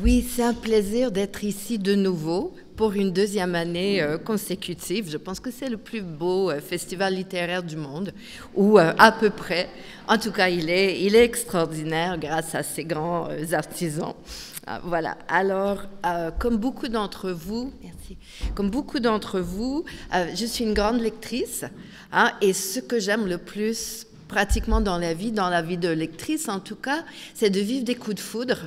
Oui, c'est un plaisir d'être ici de nouveau pour une deuxième année consécutive. Je pense que c'est le plus beau festival littéraire du monde, ou à peu près. En tout cas, il est extraordinaire grâce à ces grands artisans. Voilà. Alors, comme beaucoup d'entre vous, merci. Comme beaucoup d'entre vous, je suis une grande lectrice, hein, et ce que j'aime le plus pratiquement dans la vie de lectrice en tout cas, c'est de vivre des coups de foudre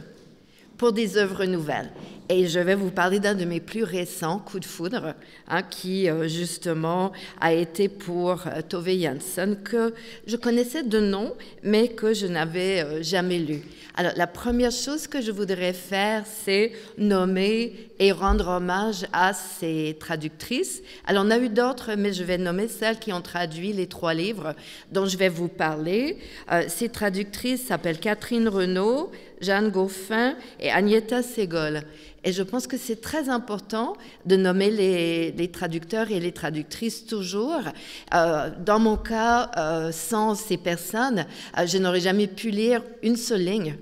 pour des œuvres nouvelles. Et je vais vous parler d'un de mes plus récents coups de foudre, hein, qui justement a été pour Tove Jansson, que je connaissais de nom, mais que je n'avais jamais lu. Alors, la première chose que je voudrais faire, c'est nommer et rendre hommage à ces traductrices. Alors, on a eu d'autres, mais je vais nommer celles qui ont traduit les 3 livres dont je vais vous parler. Ces traductrices s'appellent Catherine Renaud, Jeanne Goffin et Agneta Segol. Et je pense que c'est très important de nommer les traducteurs et les traductrices toujours. Dans mon cas, sans ces personnes, je n'aurais jamais pu lire une seule ligne,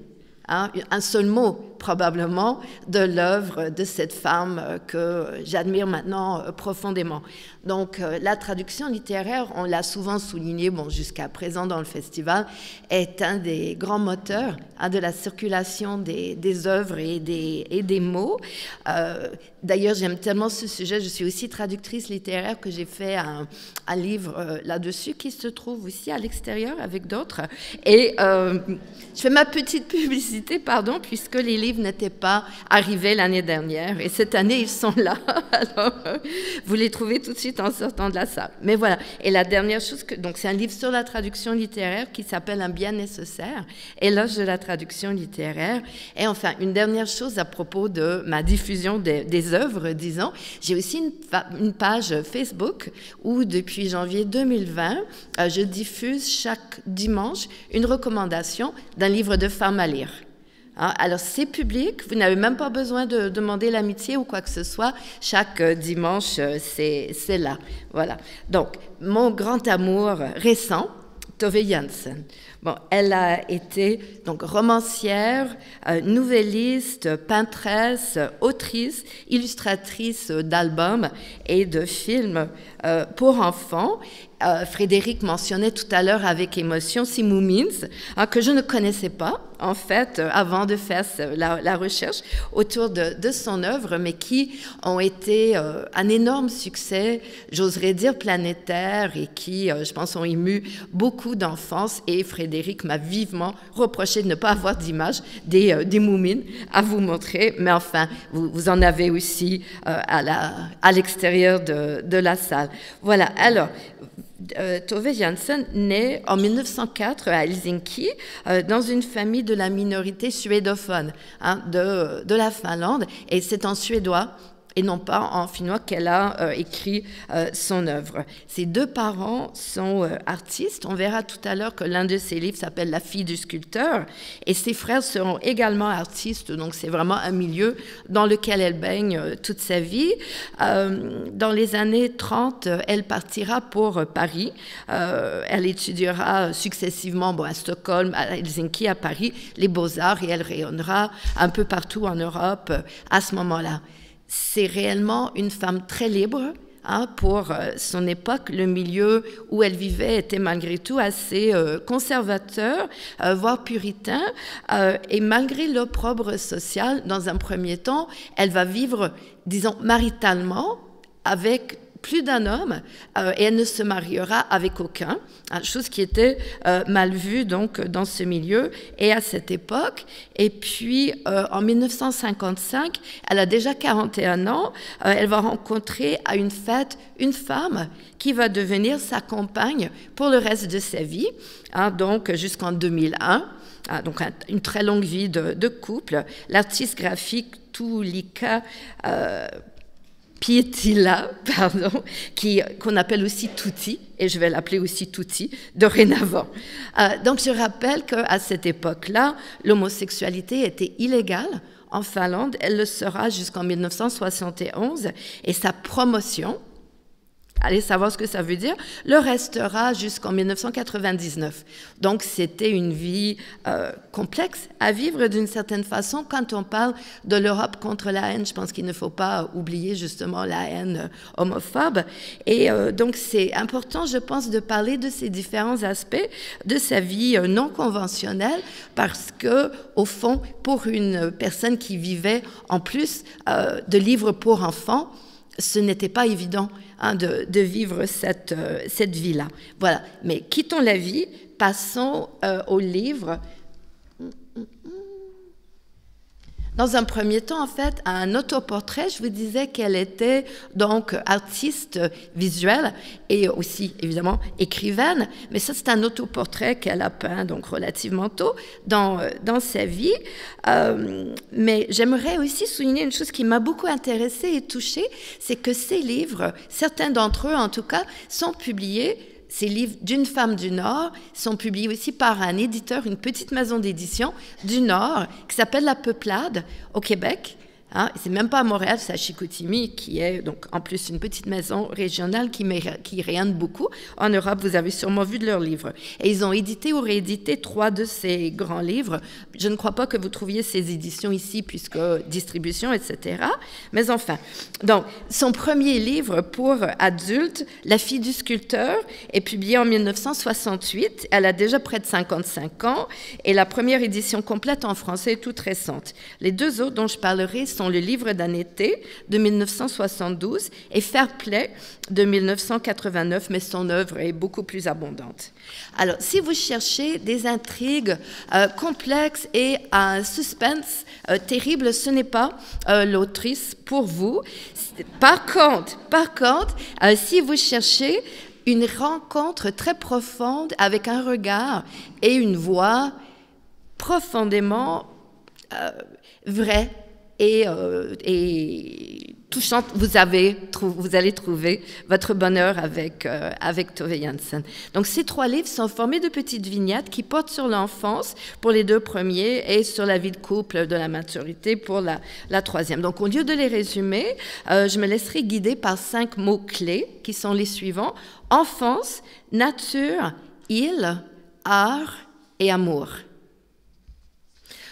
hein, un seul mot probablement de l'œuvre de cette femme que j'admire maintenant profondément. Donc la traduction littéraire, on l'a souvent souligné, bon, jusqu'à présent dans le festival, est un des grands moteurs, hein, de la circulation des œuvres et des mots. D'ailleurs, j'aime tellement ce sujet, je suis aussi traductrice littéraire, que j'ai fait un livre là-dessus qui se trouve aussi à l'extérieur avec d'autres. Et je fais ma petite publicité, pardon, puisque les livres n'étaient pas arrivés l'année dernière. Et cette année, ils sont là. Alors, vous les trouvez tout de suite en sortant de la salle. Mais voilà. Et la dernière chose, donc c'est un livre sur la traduction littéraire qui s'appelle Un bien nécessaire, éloge de la traduction littéraire. Et enfin, une dernière chose à propos de ma diffusion des œuvres, disons. J'ai aussi une page Facebook où, depuis janvier 2020, je diffuse chaque dimanche une recommandation d'un livre de femmes à lire. Alors, c'est public, vous n'avez même pas besoin de demander l'amitié ou quoi que ce soit. Chaque dimanche, c'est là. Voilà. Donc, mon grand amour récent, Tove Jansson. Bon, elle a été donc romancière, nouvelliste, peintresse, autrice, illustratrice d'albums et de films pour enfants. Frédéric mentionnait tout à l'heure avec émotion Simou Means, hein, que je ne connaissais pas, en fait, avant de faire la recherche autour de son œuvre, mais qui ont été un énorme succès, j'oserais dire planétaire, et qui, je pense, ont ému beaucoup d'enfance. Et Frédéric m'a vivement reproché de ne pas avoir d'image des Moumines à vous montrer, mais enfin, vous en avez aussi à l'extérieur de la salle. Voilà, alors, Tove Jansson naît en 1904 à Helsinki, dans une famille de la minorité suédophone, hein, de la Finlande, et c'est en suédois et non pas en finnois qu'elle a écrit son œuvre. Ses 2 parents sont artistes. On verra tout à l'heure que l'un de ses livres s'appelle La fille du sculpteur, et ses frères seront également artistes, donc c'est vraiment un milieu dans lequel elle baigne toute sa vie. Dans les années 30, elle partira pour Paris. Elle étudiera successivement à Stockholm, à Helsinki, à Paris, les beaux-arts, et elle rayonnera un peu partout en Europe à ce moment-là. C'est réellement une femme très libre, hein, pour son époque. Le milieu où elle vivait était malgré tout assez conservateur, voire puritain, et malgré l'opprobre social, dans un premier temps, elle va vivre, disons, maritalement avec plus d'un homme, et elle ne se mariera avec aucun, chose qui était mal vue donc dans ce milieu et à cette époque. Et puis en 1955, elle a déjà 41 ans, elle va rencontrer à une fête une femme qui va devenir sa compagne pour le reste de sa vie, hein, donc jusqu'en 2001. Donc une très longue vie de couple. L'artiste graphique Tuulikka Pietilä, pardon, qu'on appelle aussi Tutti, et je vais l'appeler aussi Tutti dorénavant. Donc je rappelle qu'à cette époque-là, l'homosexualité était illégale en Finlande. Elle le sera jusqu'en 1971, et sa promotion allez savoir ce que ça veut dire, le restera jusqu'en 1999. Donc, c'était une vie complexe à vivre d'une certaine façon. Quand on parle de l'Europe contre la haine, je pense qu'il ne faut pas oublier justement la haine homophobe. Et donc, c'est important, je pense, de parler de ces différents aspects de sa vie non conventionnelle parce que, au fond, pour une personne qui vivait en plus de livres pour enfants, ce n'était pas évident de vivre cette vie-là. Voilà. Mais quittons la vie, passons au livre. Dans un premier temps, en fait, à un autoportrait, je vous disais qu'elle était donc artiste visuelle et aussi, évidemment, écrivaine. Mais ça, c'est un autoportrait qu'elle a peint donc relativement tôt dans sa vie. Mais j'aimerais aussi souligner une chose qui m'a beaucoup intéressée et touchée, c'est que ces livres, certains d'entre eux en tout cas, sont publiés. Ces livres d'une femme du Nord sont publiés aussi par un éditeur, une petite maison d'édition du Nord qui s'appelle La Peuplade au Québec. C'est même pas à Montréal, c'est à Chicoutimi, qui est donc en plus une petite maison régionale qui rayonne beaucoup. En Europe, vous avez sûrement vu de leurs livres. Et ils ont édité ou réédité 3 de ces grands livres. Je ne crois pas que vous trouviez ces éditions ici, puisque distribution, etc. Mais enfin, donc, son premier livre pour adultes, La fille du sculpteur, est publié en 1968. Elle a déjà près de 55 ans et la première édition complète en français est toute récente. Les 2 autres dont je parlerai sont Le livre d'un été de 1972 et Fair Play de 1989, mais son œuvre est beaucoup plus abondante. Alors, si vous cherchez des intrigues complexes et un suspense terrible, ce n'est pas l'autrice pour vous. Par contre, si vous cherchez une rencontre très profonde avec un regard et une voix profondément vraie, et touchante, vous allez trouver votre bonheur avec Tove Jansson. Donc, ces 3 livres sont formés de petites vignettes qui portent sur l'enfance pour les 2 premiers et sur la vie de couple, de la maturité pour la 3e. Donc, au lieu de les résumer, je me laisserai guider par 5 mots-clés qui sont les suivants: enfance, nature, île, art et amour.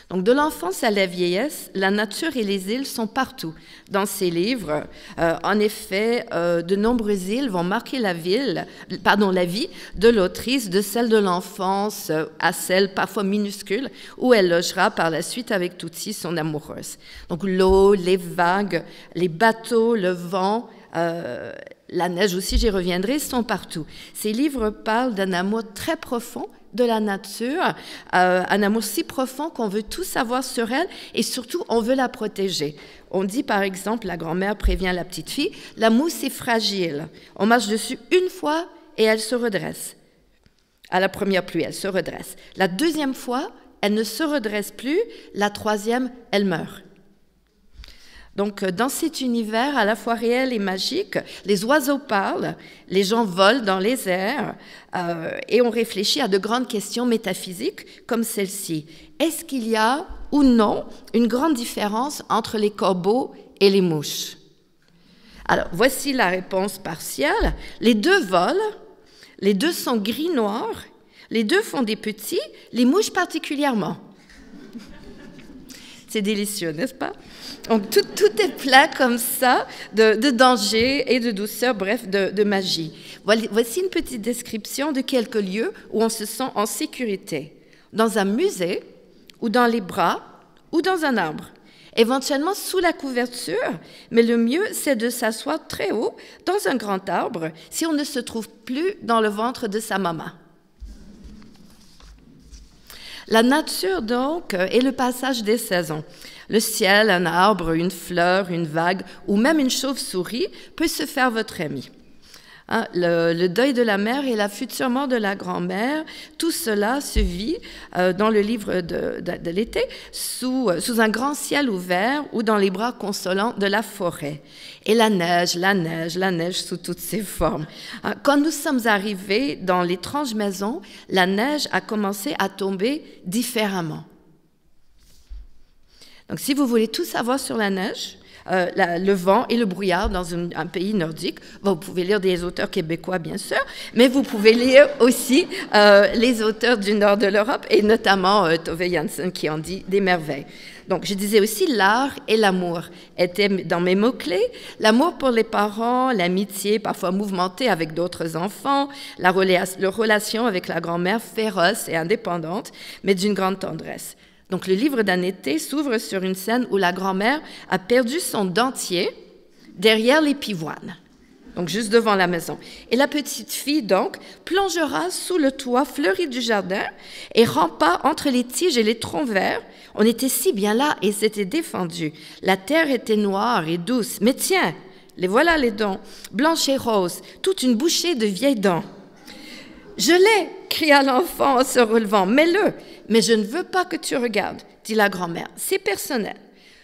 Donc, de l'enfance à la vieillesse, la nature et les îles sont partout dans ces livres. En effet, de nombreuses îles vont marquer la vie de l'autrice, de celle de l'enfance à celle parfois minuscule, où elle logera par la suite avec Tootsie, son amoureuse. Donc, l'eau, les vagues, les bateaux, le vent, la neige aussi, j'y reviendrai, sont partout. Ces livres parlent d'un amour très profond de la nature, un amour si profond qu'on veut tout savoir sur elle et surtout on veut la protéger. On dit par exemple, la grand-mère prévient la petite fille, la mousse est fragile, on marche dessus une fois et elle se redresse. À la première pluie, elle se redresse. La 2e fois, elle ne se redresse plus, la 3e, elle meurt. Donc, dans cet univers à la fois réel et magique, les oiseaux parlent, les gens volent dans les airs et on réfléchit à de grandes questions métaphysiques comme celle-ci. Est-ce qu'il y a ou non une grande différence entre les corbeaux et les mouches? Alors, voici la réponse partielle. Les 2 volent, les 2 sont gris-noirs, les 2 font des petits, les mouches particulièrement. C'est délicieux, n'est-ce pas? Donc, tout est plein comme ça de danger et de douceur, bref, de magie. Voici une petite description de quelques lieux où on se sent en sécurité. Dans un musée, ou dans les bras, ou dans un arbre. Éventuellement sous la couverture, mais le mieux, c'est de s'asseoir très haut dans un grand arbre si on ne se trouve plus dans le ventre de sa maman. La nature, donc, est le passage des saisons. Le ciel, un arbre, une fleur, une vague ou même une chauve-souris peut se faire votre ami. Le deuil de la mère et la future mort de la grand-mère, tout cela se vit dans le livre de l'été sous un grand ciel ouvert ou dans les bras consolants de la forêt. Et la neige sous toutes ses formes. Quand nous sommes arrivés dans l'étrange maison, la neige a commencé à tomber différemment. Donc, si vous voulez tout savoir sur la neige, le vent et le brouillard dans un pays nordique. Bon, vous pouvez lire des auteurs québécois, bien sûr, mais vous pouvez lire aussi les auteurs du nord de l'Europe, et notamment Tove Jansson, qui en dit des merveilles. Donc, je disais aussi l'art et l'amour étaient dans mes mots-clés. L'amour pour les parents, l'amitié parfois mouvementée avec d'autres enfants, la relation avec la grand-mère féroce et indépendante, mais d'une grande tendresse. Donc, le livre d'Annette s'ouvre sur une scène où la grand-mère a perdu son dentier derrière les pivoines, donc juste devant la maison. Et la petite fille, donc, plongera sous le toit fleuri du jardin et rampa entre les tiges et les troncs verts. On était si bien là et s'était défendu. La terre était noire et douce. Mais tiens, les voilà les dents, blanches et roses, toute une bouchée de vieilles dents. Je l'ai, cria l'enfant en se relevant. Mets-le, mais je ne veux pas que tu regardes, dit la grand-mère. C'est personnel.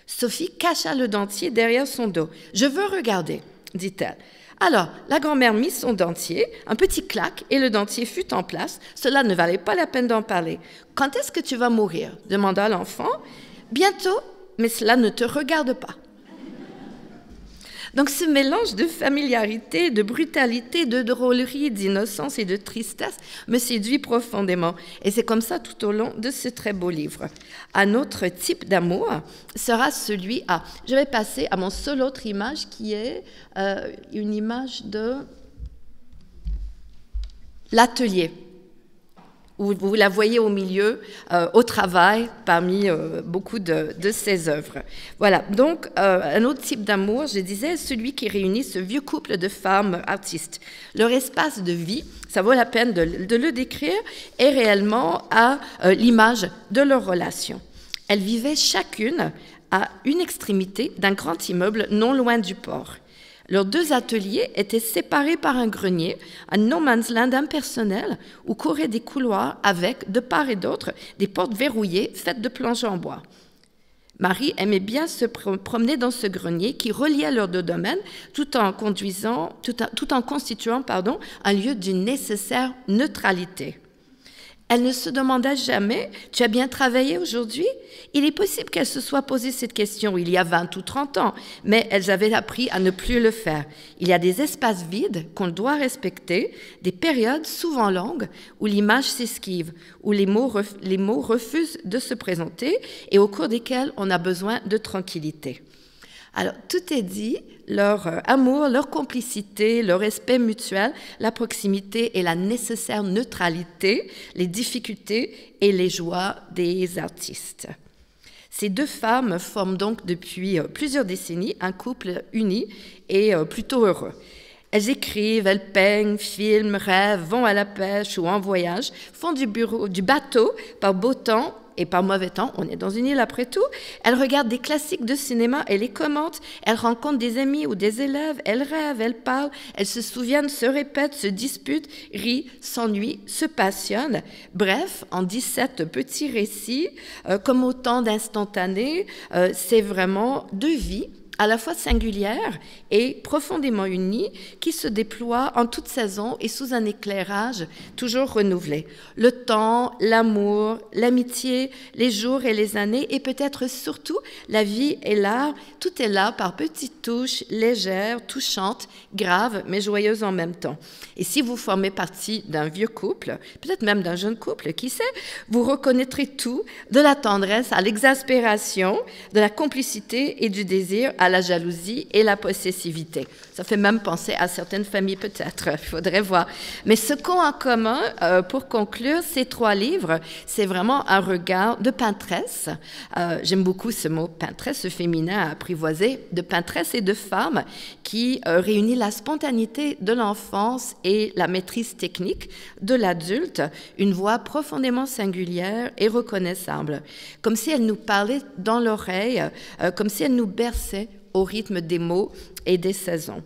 Sophie cacha le dentier derrière son dos. Je veux regarder, dit-elle. Alors, la grand-mère mit son dentier, un petit clac, et le dentier fut en place. Cela ne valait pas la peine d'en parler. « Quand est-ce que tu vas mourir ?» demanda l'enfant. « Bientôt, mais cela ne te regarde pas. » Donc, ce mélange de familiarité, de brutalité, de drôlerie, d'innocence et de tristesse me séduit profondément. Et c'est comme ça tout au long de ce très beau livre. Un autre type d'amour sera celui à... Je vais passer à mon seule autre image qui est une image de l'atelier, où vous la voyez au milieu, au travail, parmi beaucoup de ses œuvres. Voilà, donc un autre type d'amour, je disais, celui qui réunit ce vieux couple de femmes artistes. Leur espace de vie, ça vaut la peine de le décrire, est réellement à l'image de leur relation. Elles vivaient chacune à une extrémité d'un grand immeuble non loin du port. Leurs deux ateliers étaient séparés par un grenier, un no man's land impersonnel où couraient des couloirs avec, de part et d'autre, des portes verrouillées faites de planches en bois. Marie aimait bien se promener dans ce grenier qui reliait leurs deux domaines tout en constituant un lieu d'une nécessaire neutralité. Elle ne se demanda jamais « Tu as bien travaillé aujourd'hui ?» Il est possible qu'elle se soit posé cette question il y a 20 ou 30 ans, mais elles avaient appris à ne plus le faire. Il y a des espaces vides qu'on doit respecter, des périodes souvent longues où l'image s'esquive, où les mots refusent de se présenter et au cours desquels on a besoin de tranquillité. Alors, tout est dit, leur amour, leur complicité, leur respect mutuel, la proximité et la nécessaire neutralité, les difficultés et les joies des artistes. Ces deux femmes forment donc depuis plusieurs décennies un couple uni et plutôt heureux. Elles écrivent, elles peignent, filment, rêvent, vont à la pêche ou en voyage, font du bateau par beau temps et par mauvais temps, on est dans une île après tout. Elles regardent des classiques de cinéma et les commentent. Elles rencontrent des amis ou des élèves. Elles rêvent, elles parlent. Elles se souviennent, se répètent, se disputent, rient, s'ennuient, se passionnent. Bref, en 17 petits récits, comme autant d'instantanés, c'est vraiment deux vies à la fois singulières et profondément unies, qui se déploient en toute saison et sous un éclairage toujours renouvelé. Le temps, l'amour, l'amitié, les jours et les années, et peut-être surtout la vie et l'art, tout est là par petites touches légères, touchantes, graves, mais joyeuses en même temps. Et si vous formez partie d'un vieux couple, peut-être même d'un jeune couple, qui sait, vous reconnaîtrez tout, de la tendresse à l'exaspération, de la complicité et du désir à la jalousie et la possessivité. Ça fait même penser à certaines familles peut-être, il faudrait voir. Mais ce qu'ont en commun, pour conclure, ces trois livres, c'est vraiment un regard de peintresse. J'aime beaucoup ce mot peintresse, ce féminin apprivoisé, de peintresse et de femme qui réunit la spontanéité de l'enfance et la maîtrise technique de l'adulte, une voix profondément singulière et reconnaissable, comme si elle nous parlait dans l'oreille, comme si elle nous berçait au rythme des mots et des saisons.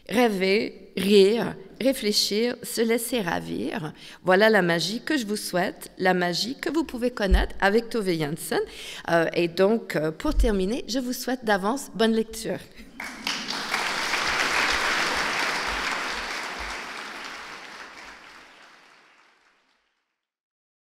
Rêver, rire, réfléchir, se laisser ravir, voilà la magie que je vous souhaite, la magie que vous pouvez connaître avec Tove Jansson. Et donc, pour terminer, je vous souhaite d'avance bonne lecture.